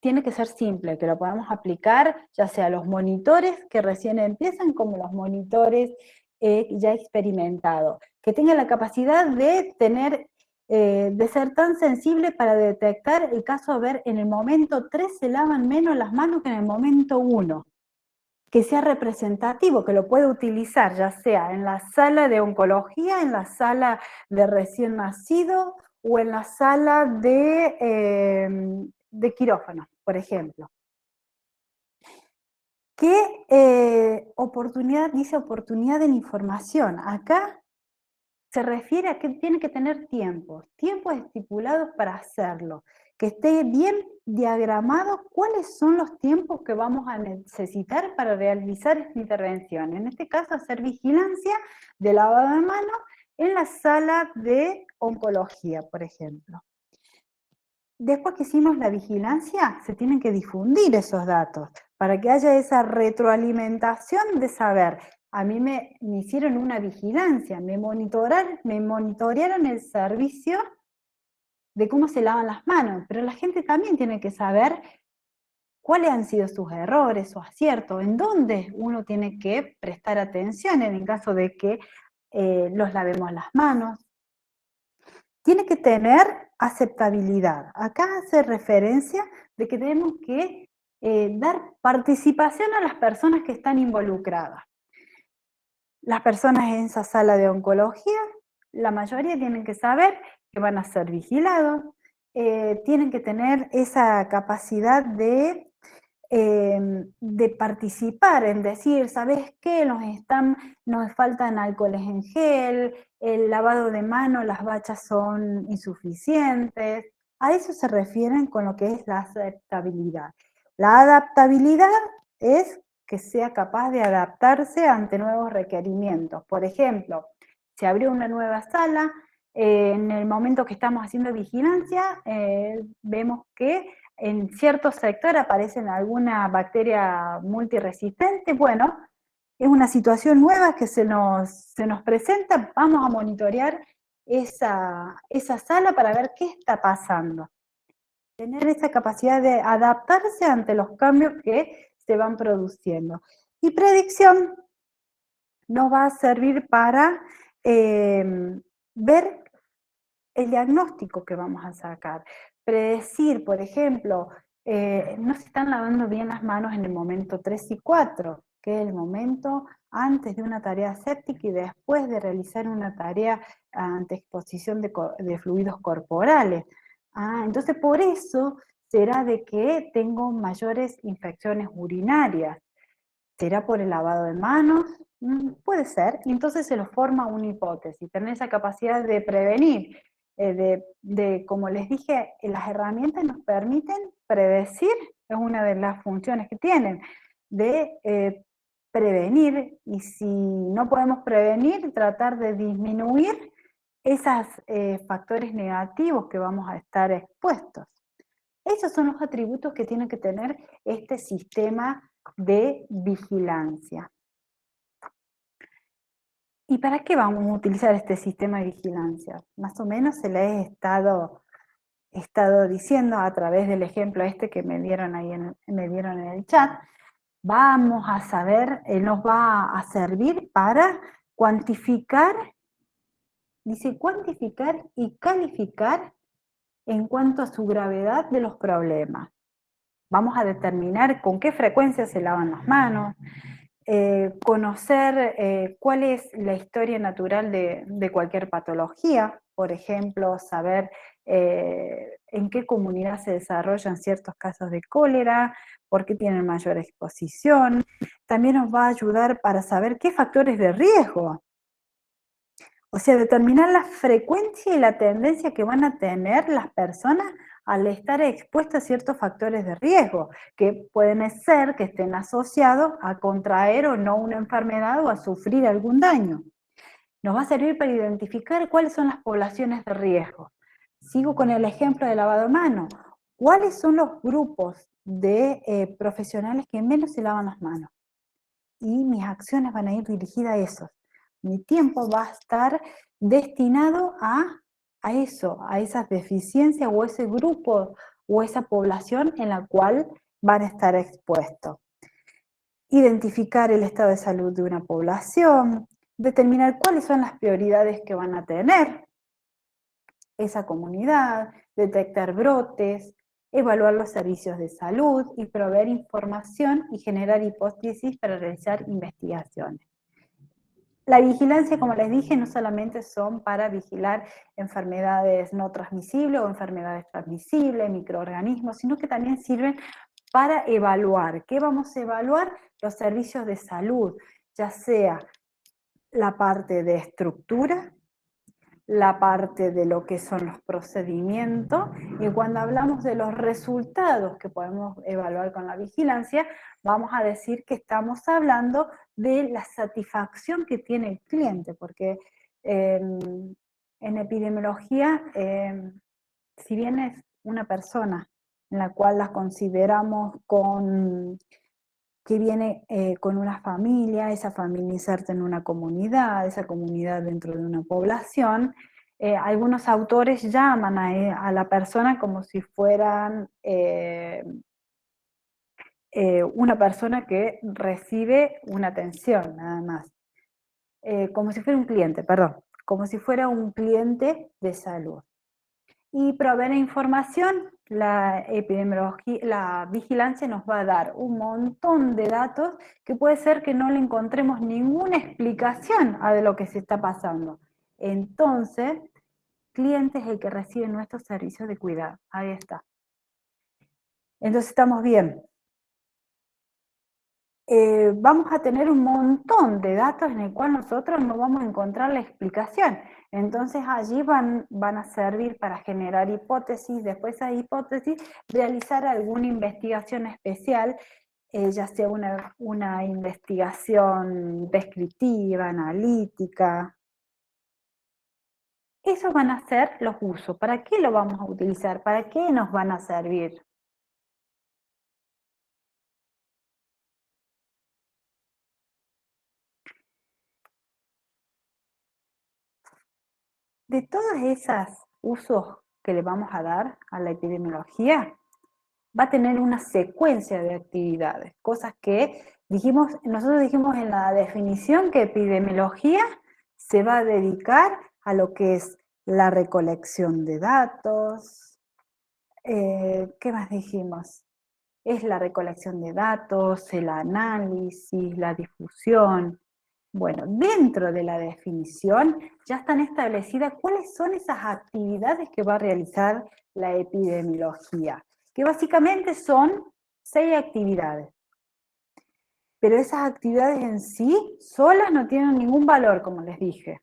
tiene que ser simple, que lo podamos aplicar ya sea a los monitores que recién empiezan como los monitores ya experimentados, que tenga la capacidad de de ser tan sensible para detectar el caso, a ver, en el momento 3 se lavan menos las manos que en el momento 1, que sea representativo, que lo pueda utilizar ya sea en la sala de oncología, en la sala de recién nacido o en la sala de quirófano, por ejemplo. ¿Qué dice oportunidad en información? Acá se refiere a que tiene que tener tiempos estipulados para hacerlo, que esté bien diagramado cuáles son los tiempos que vamos a necesitar para realizar esta intervención. En este caso, hacer vigilancia de lavado de manos en la sala de oncología, por ejemplo. Después que hicimos la vigilancia, se tienen que difundir esos datos para que haya esa retroalimentación de saber, a mí me hicieron una vigilancia, me monitorearon el servicio de cómo se lavan las manos, pero la gente también tiene que saber cuáles han sido sus errores o aciertos, en dónde uno tiene que prestar atención en el caso de que los lavemos las manos. Tiene que tener aceptabilidad. Acá hace referencia de que tenemos que dar participación a las personas que están involucradas. Las personas en esa sala de oncología, la mayoría tienen que saber que van a ser vigilados, tienen que tener esa capacidad de participar, en decir, ¿sabes qué? Nos faltan alcoholes en gel, el lavado de mano, las bachas son insuficientes. A eso se refieren con lo que es la aceptabilidad. La adaptabilidad es que sea capaz de adaptarse ante nuevos requerimientos. Por ejemplo, se abrió una nueva sala, en el momento que estamos haciendo vigilancia, vemos que en cierto sector aparecen alguna bacteria multiresistente. Bueno, es una situación nueva que se nos presenta, vamos a monitorear esa sala para ver qué está pasando. Tener esa capacidad de adaptarse ante los cambios que se van produciendo. Y predicción nos va a servir para ver el diagnóstico que vamos a sacar. Predecir, por ejemplo, no se están lavando bien las manos en el momento 3 y 4, que es el momento antes de una tarea séptica y después de realizar una tarea ante exposición de fluidos corporales. Entonces por eso será de que tengo mayores infecciones urinarias. ¿Será por el lavado de manos? Puede ser. Y entonces se nos forma una hipótesis, tener esa capacidad de prevenir. Como les dije, las herramientas nos permiten predecir, es una de las funciones que tienen, de prevenir, y si no podemos prevenir, tratar de disminuir esos factores negativos que vamos a estar expuestos. Esos son los atributos que tiene que tener este sistema de vigilancia. ¿Y para qué vamos a utilizar este sistema de vigilancia? Más o menos se les he estado diciendo a través del ejemplo este que me dieron ahí me dieron en el chat. Vamos a saber, nos va a servir para cuantificar, dice cuantificar y calificar en cuanto a su gravedad de los problemas. Vamos a determinar con qué frecuencia se lavan las manos, conocer cuál es la historia natural de cualquier patología, por ejemplo, saber en qué comunidad se desarrollan ciertos casos de cólera, por qué tienen mayor exposición. También nos va a ayudar para saber qué factores de riesgo, o sea, determinar la frecuencia y la tendencia que van a tener las personas al estar expuestas a ciertos factores de riesgo, que pueden ser que estén asociados a contraer o no una enfermedad o a sufrir algún daño. Nos va a servir para identificar cuáles son las poblaciones de riesgo. Sigo con el ejemplo de lavado de manos. ¿Cuáles son los grupos de profesionales que menos se lavan las manos? Y mis acciones van a ir dirigidas a esos. Mi tiempo va a estar destinado a eso, a esas deficiencias o ese grupo o esa población en la cual van a estar expuestos. Identificar el estado de salud de una población, determinar cuáles son las prioridades que van a tener esa comunidad, detectar brotes, evaluar los servicios de salud y proveer información y generar hipótesis para realizar investigaciones. La vigilancia, como les dije, no solamente son para vigilar enfermedades no transmisibles o enfermedades transmisibles, microorganismos, sino que también sirven para evaluar. ¿Qué vamos a evaluar? Los servicios de salud, ya sea la parte de estructura, la parte de lo que son los procedimientos, y cuando hablamos de los resultados que podemos evaluar con la vigilancia, vamos a decir que estamos hablando de la satisfacción que tiene el cliente, porque en epidemiología, si bien es una persona en la cual la consideramos que viene con una familia, esa familia inserta en una comunidad, esa comunidad dentro de una población. Algunos autores llaman a la persona como si fueran una persona que recibe una atención, nada más. Como si fuera un cliente, perdón, como si fuera un cliente de salud. Y proveer información, la epidemiología, la vigilancia nos va a dar un montón de datos que puede ser que no le encontremos ninguna explicación a de lo que se está pasando. Entonces, cliente es el que recibe nuestros servicios de cuidado. Ahí está. Entonces estamos bien. Vamos a tener un montón de datos en el cual nosotros no vamos a encontrar la explicación. Entonces allí van a servir para generar hipótesis, después de esa hipótesis realizar alguna investigación especial, ya sea una investigación descriptiva, analítica. Esos van a ser los usos. ¿Para qué lo vamos a utilizar? ¿Para qué nos van a servir? De todos esos usos que le vamos a dar a la epidemiología, va a tener una secuencia de actividades, cosas que nosotros dijimos en la definición que epidemiología se va a dedicar a lo que es la recolección de datos, ¿qué más dijimos? es la recolección de datos, el análisis, la difusión. Bueno, dentro de la definición ya están establecidas cuáles son esas actividades que va a realizar la epidemiología, que básicamente son 6 actividades. Pero esas actividades en sí solas no tienen ningún valor, como les dije.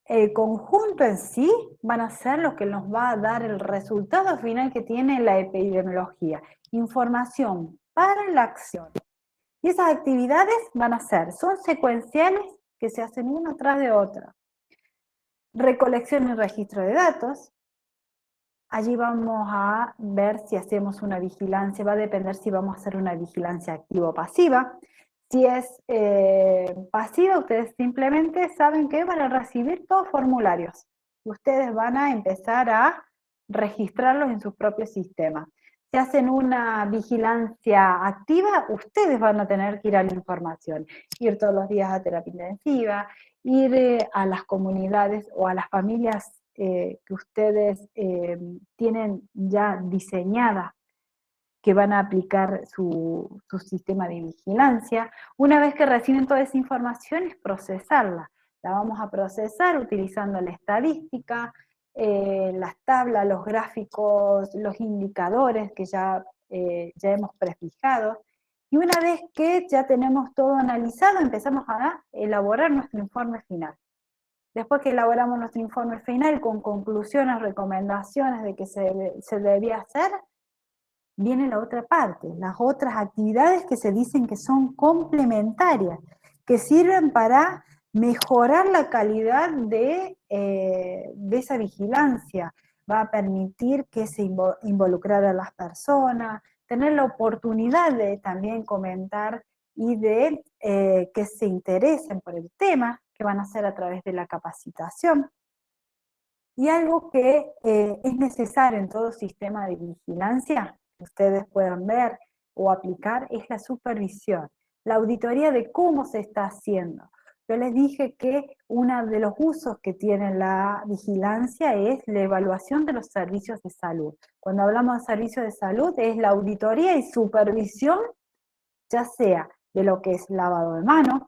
El conjunto en sí van a ser lo que nos va a dar el resultado final que tiene la epidemiología. Información para la acción. Y esas actividades van a ser, son secuenciales que se hacen una tras de otra. Recolección y registro de datos. Allí vamos a ver si hacemos una vigilancia, va a depender si vamos a hacer una vigilancia activa o pasiva. Si es pasiva, ustedes simplemente saben que van a recibir todos formularios. Ustedes van a empezar a registrarlos en sus propios sistemas. Si hacen una vigilancia activa, ustedes van a tener que ir a la información, ir todos los días a terapia intensiva, ir a las comunidades o a las familias que ustedes tienen ya diseñada que van a aplicar su sistema de vigilancia. Una vez que reciben toda esa información es procesarla. La vamos a procesar utilizando la estadística, las tablas, los gráficos, los indicadores que ya hemos prefijado. Y una vez que ya tenemos todo analizado, empezamos a elaborar nuestro informe final. Después que elaboramos nuestro informe final con conclusiones, recomendaciones de qué se debía hacer, viene la otra parte, las otras actividades que se dicen que son complementarias, que sirven para mejorar la calidad de esa vigilancia. Va a permitir que se involucrar a las personas, tener la oportunidad de también comentar y de que se interesen por el tema, que van a hacer a través de la capacitación. Y algo que es necesario en todo sistema de vigilancia, que ustedes puedan ver o aplicar, es la supervisión, la auditoría de cómo se está haciendo. Yo les dije que uno de los usos que tiene la vigilancia es la evaluación de los servicios de salud. Cuando hablamos de servicios de salud es la auditoría y supervisión, ya sea de lo que es lavado de manos,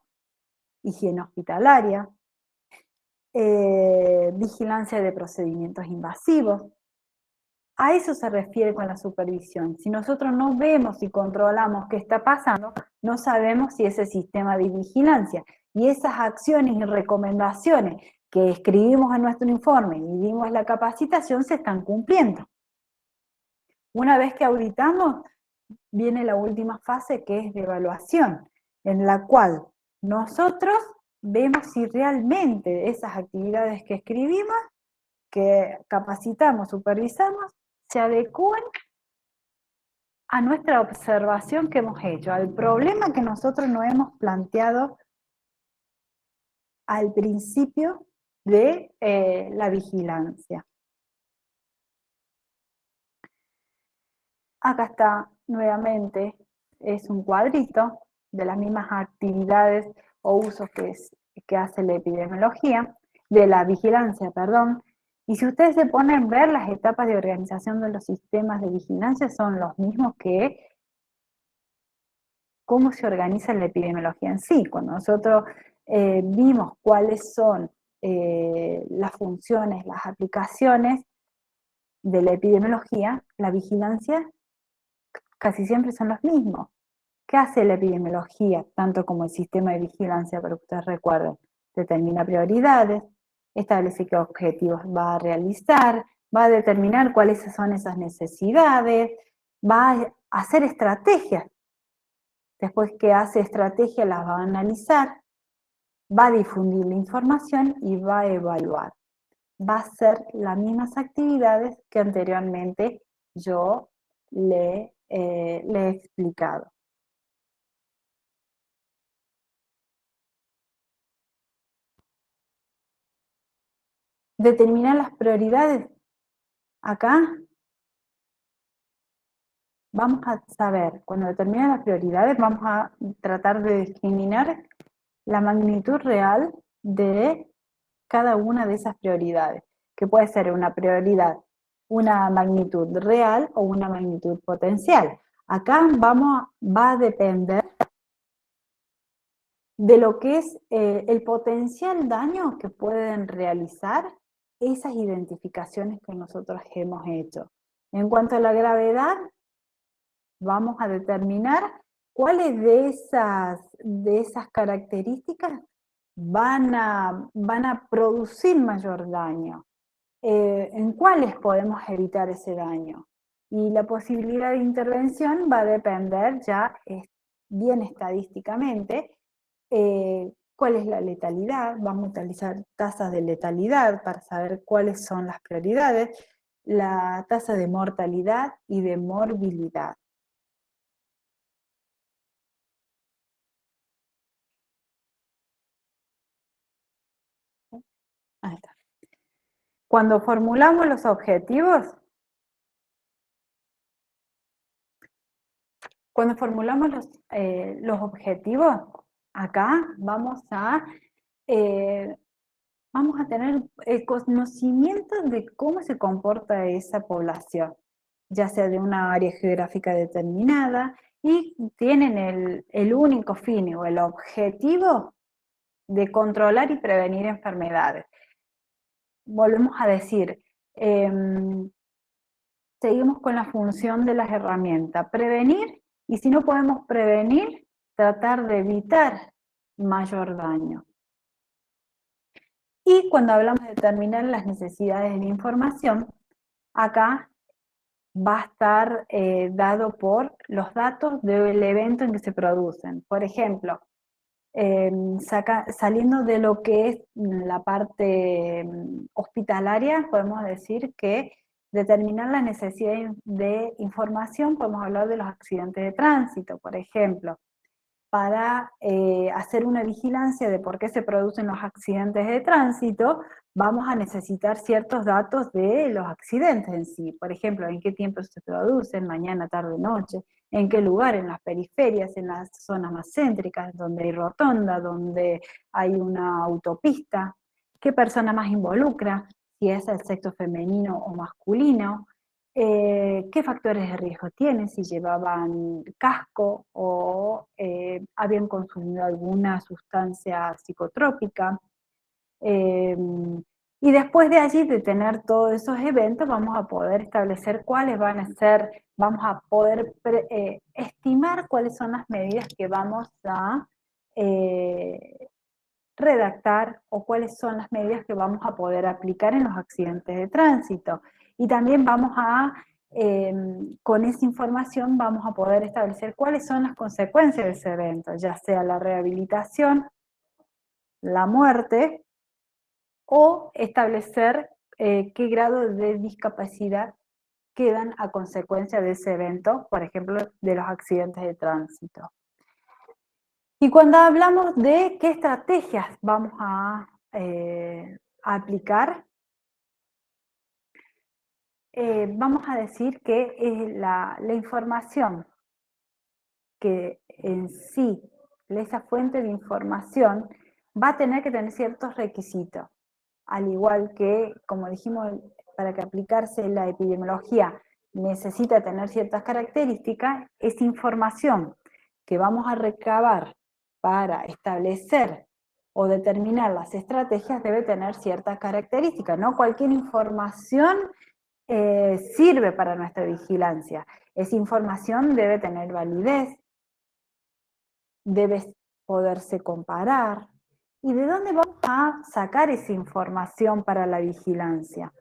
higiene hospitalaria, vigilancia de procedimientos invasivos. A eso se refiere con la supervisión. Si nosotros no vemos y controlamos qué está pasando, no sabemos si ese sistema de vigilancia y esas acciones y recomendaciones que escribimos en nuestro informe y dimos la capacitación se están cumpliendo. Una vez que auditamos, viene la última fase que es de evaluación, en la cual nosotros vemos si realmente esas actividades que escribimos, que capacitamos, supervisamos, se adecúan a nuestra observación que hemos hecho, al problema que nosotros nos hemos planteado al principio de la vigilancia. Acá está nuevamente, es un cuadrito de las mismas actividades o usos que hace la epidemiología, de la vigilancia, perdón. Y si ustedes se ponen a ver, las etapas de organización de los sistemas de vigilancia son los mismos que cómo se organiza la epidemiología en sí. Cuando nosotros vimos cuáles son las funciones, las aplicaciones de la epidemiología, la vigilancia casi siempre son los mismos. ¿Qué hace la epidemiología, tanto como el sistema de vigilancia, para que ustedes recuerden? Determina prioridades, establece qué objetivos va a realizar, va a determinar cuáles son esas necesidades, va a hacer estrategias. Después que hace estrategias, las va a analizar, va a difundir la información y va a evaluar. Va a hacer las mismas actividades que anteriormente yo le he explicado. Determinar las prioridades. Acá vamos a saber, cuando determinan las prioridades, vamos a tratar de discriminar la magnitud real de cada una de esas prioridades, que puede ser una prioridad, una magnitud real o una magnitud potencial. Acá va a depender de lo que es el potencial daño que pueden realizar esas identificaciones que nosotros hemos hecho. En cuanto a la gravedad, vamos a determinar cuáles de esas características van a producir mayor daño. ¿En cuáles podemos evitar ese daño? Y la posibilidad de intervención va a depender ya bien estadísticamente cuál es la letalidad, vamos a utilizar tasas de letalidad para saber cuáles son las prioridades, la tasa de mortalidad y de morbilidad. Ahí está. Cuando formulamos los objetivos, los objetivos, acá eh, vamos a tener conocimiento de cómo se comporta esa población, ya sea de una área geográfica determinada, y tienen el único fin o el objetivo de controlar y prevenir enfermedades. Volvemos a decir, seguimos con la función de las herramientas, prevenir, y si no podemos prevenir, tratar de evitar mayor daño. Y cuando hablamos de determinar las necesidades de información, acá va a estar dado por los datos del evento en que se producen. Por ejemplo, saliendo de lo que es la parte hospitalaria, podemos decir que determinar la necesidad de información, podemos hablar de los accidentes de tránsito, por ejemplo, para hacer una vigilancia de por qué se producen los accidentes de tránsito, vamos a necesitar ciertos datos de los accidentes en sí. Por ejemplo, en qué tiempo se producen, mañana, tarde, noche, en qué lugar, en las periferias, en las zonas más céntricas, donde hay rotonda, donde hay una autopista, qué persona más involucra, si es el sexo femenino o masculino, qué factores de riesgo tienen, si llevaban casco o habían consumido alguna sustancia psicotrópica. Eh, y después de allí, de tener todos esos eventos, vamos a poder establecer cuáles van a ser, vamos a poder estimar cuáles son las medidas que vamos a redactar o cuáles son las medidas que vamos a poder aplicar en los accidentes de tránsito. Y también con esa información vamos a poder establecer cuáles son las consecuencias de ese evento, ya sea la rehabilitación, la muerte, o establecer qué grado de discapacidad quedan a consecuencia de ese evento, por ejemplo, de los accidentes de tránsito. Y cuando hablamos de qué estrategias vamos a aplicar, vamos a decir que la información que en sí, esa fuente de información, va a tener que tener ciertos requisitos, al igual que, como dijimos, para que aplicarse la epidemiología necesita tener ciertas características, esa información que vamos a recabar para establecer o determinar las estrategias debe tener ciertas características. No cualquier información sirve para nuestra vigilancia. Esa información debe tener validez, debe poderse comparar. ¿Y de dónde vamos a sacar esa información para la vigilancia?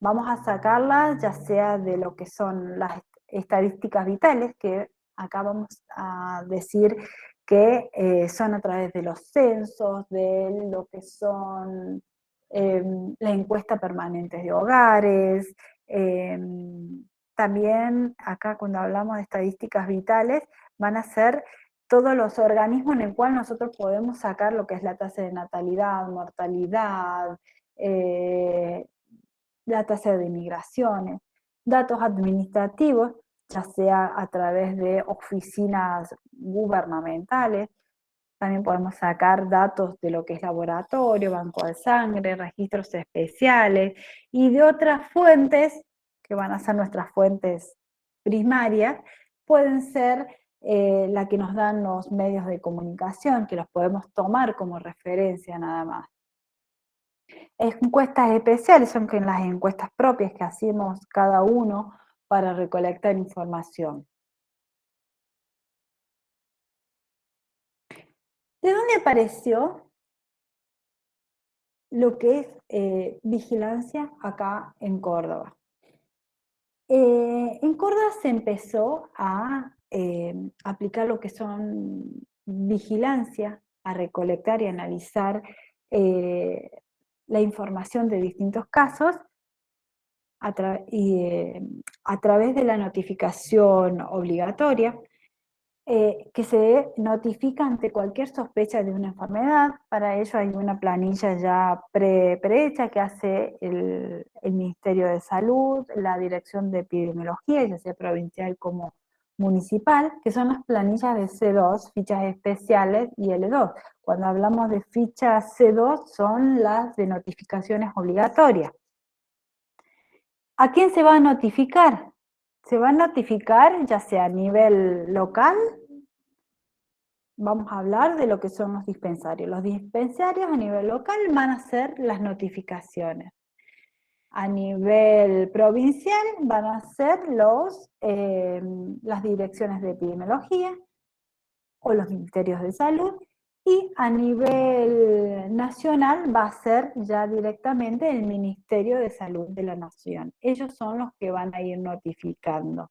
Vamos a sacarla ya sea de lo que son las estadísticas vitales, que acá vamos a decir que son a través de los censos, de lo que son la encuesta permanente de hogares. También acá cuando hablamos de estadísticas vitales van a ser todos los organismos en el cual nosotros podemos sacar lo que es la tasa de natalidad, mortalidad, la tasa de migraciones, datos administrativos, ya sea a través de oficinas gubernamentales. También podemos sacar datos de lo que es laboratorio, banco de sangre, registros especiales y de otras fuentes que van a ser nuestras fuentes primarias, pueden ser la que nos dan los medios de comunicación, que los podemos tomar como referencia nada más. Encuestas especiales son que las encuestas propias que hacemos cada uno para recolectar información. ¿De dónde apareció lo que es vigilancia acá en Córdoba? En Córdoba se empezó a aplicar lo que son vigilancia, a recolectar y analizar eh, la información de distintos casos a través de la notificación obligatoria, que se notifica ante cualquier sospecha de una enfermedad. Para ello hay una planilla ya prehecha que hace el Ministerio de Salud, la Dirección de Epidemiología, ya sea provincial como municipal, que son las planillas de C2, fichas especiales y L2. Cuando hablamos de fichas C2 son las de notificaciones obligatorias. ¿A quién se va a notificar? Se va a notificar ya sea a nivel local. Vamos a hablar de lo que son los dispensarios. Los dispensarios a nivel local van a hacer las notificaciones. A nivel provincial van a ser las direcciones de epidemiología o los ministerios de salud, y a nivel nacional va a ser ya directamente el Ministerio de Salud de la Nación. Ellos son los que van a ir notificando.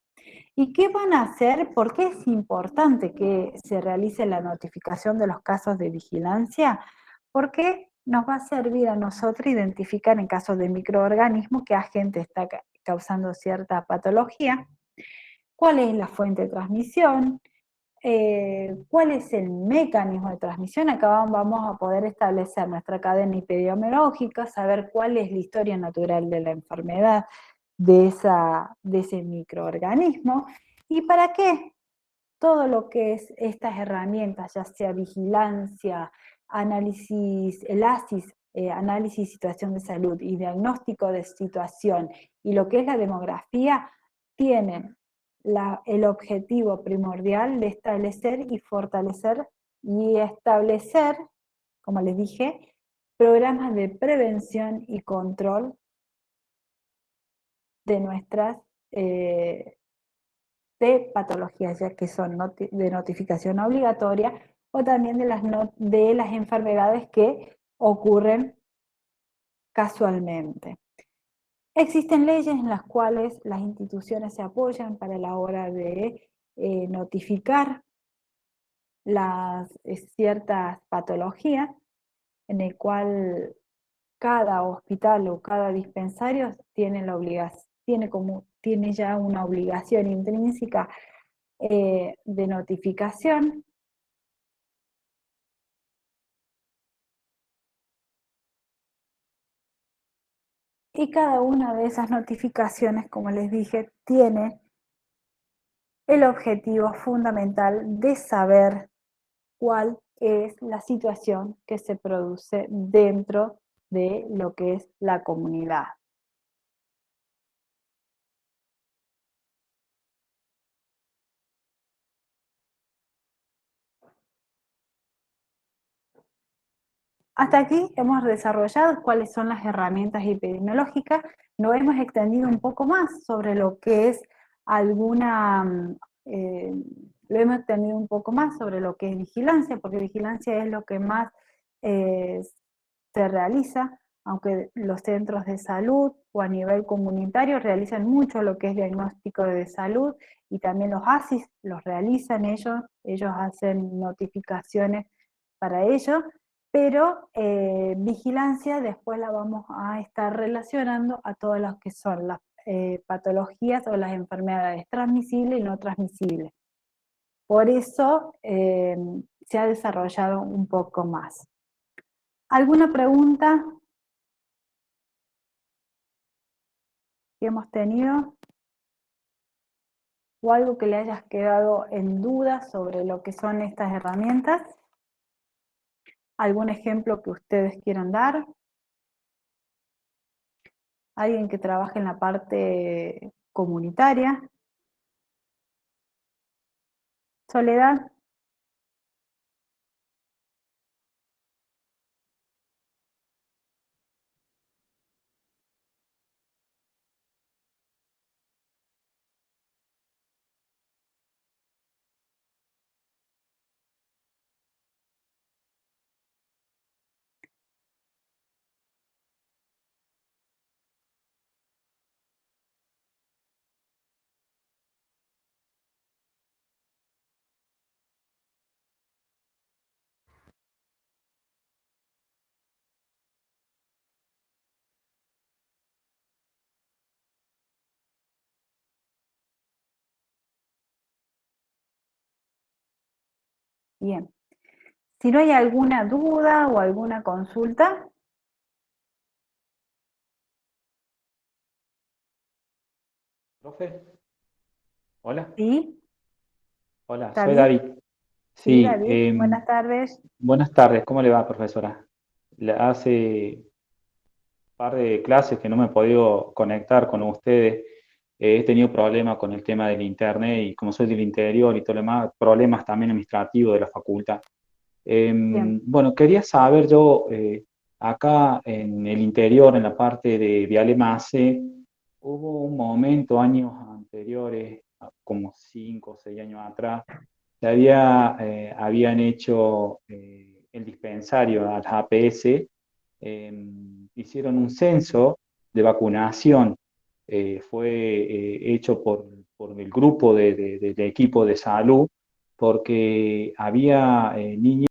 ¿Y qué van a hacer? ¿Por qué es importante que se realice la notificación de los casos de vigilancia? Porque nos va a servir a nosotros identificar en casos de microorganismos qué agente está causando cierta patología, cuál es la fuente de transmisión, cuál es el mecanismo de transmisión. Acá vamos a poder establecer nuestra cadena epidemiológica, saber cuál es la historia natural de la enfermedad de ese microorganismo. ¿Y para qué? Todo lo que es estas herramientas, ya sea vigilancia, análisis, el ASIS, análisis, situación de salud y diagnóstico de situación, y lo que es la demografía, tienen el objetivo primordial de establecer y fortalecer y establecer, como les dije, programas de prevención y control de nuestras de patologías, ya que son de notificación obligatoria, o también de las enfermedades que ocurren casualmente. Existen leyes en las cuales las instituciones se apoyan para la hora de notificar ciertas patologías, en el cual cada hospital o cada dispensario tiene la obligación, tiene ya una obligación intrínseca de notificación. Y cada una de esas notificaciones, como les dije, tiene el objetivo fundamental de saber cuál es la situación que se produce dentro de lo que es la comunidad. Hasta aquí hemos desarrollado cuáles son las herramientas epidemiológicas. Nos hemos extendido un poco más sobre lo que es eh, lo hemos extendido un poco más sobre lo que es vigilancia, porque vigilancia es lo que más eh, se realiza, aunque los centros de salud o a nivel comunitario realizan mucho lo que es diagnóstico de salud, y también los ASIS los realizan ellos hacen notificaciones para ello, pero vigilancia después la vamos a estar relacionando a todas las que son las patologías o las enfermedades transmisibles y no transmisibles. Por eso se ha desarrollado un poco más. ¿Alguna pregunta que hemos tenido? ¿O algo que le hayas quedado en duda sobre lo que son estas herramientas? ¿Algún ejemplo que ustedes quieran dar? ¿Alguien que trabaje en la parte comunitaria? Soledad? Bien. Si no hay alguna duda o alguna consulta, Profe, hola, ¿sí? hola, ¿Está soy bien? David. Sí, Sí, David. Buenas tardes. buenas tardes, ¿cómo le va, profesora? Hace un par de clases que no me he podido conectar con ustedes. He tenido problemas con el tema del internet y como soy del interior y todo lo demás, problemas también administrativos de la facultad. Bien, Bueno, quería saber yo, acá en el interior, en la parte de Viale Mase, hubo un momento, años anteriores, como 5 o 6 años atrás, habían hecho el dispensario a las APS, hicieron un censo de vacunación, fue hecho por el grupo del equipo de salud, porque había niños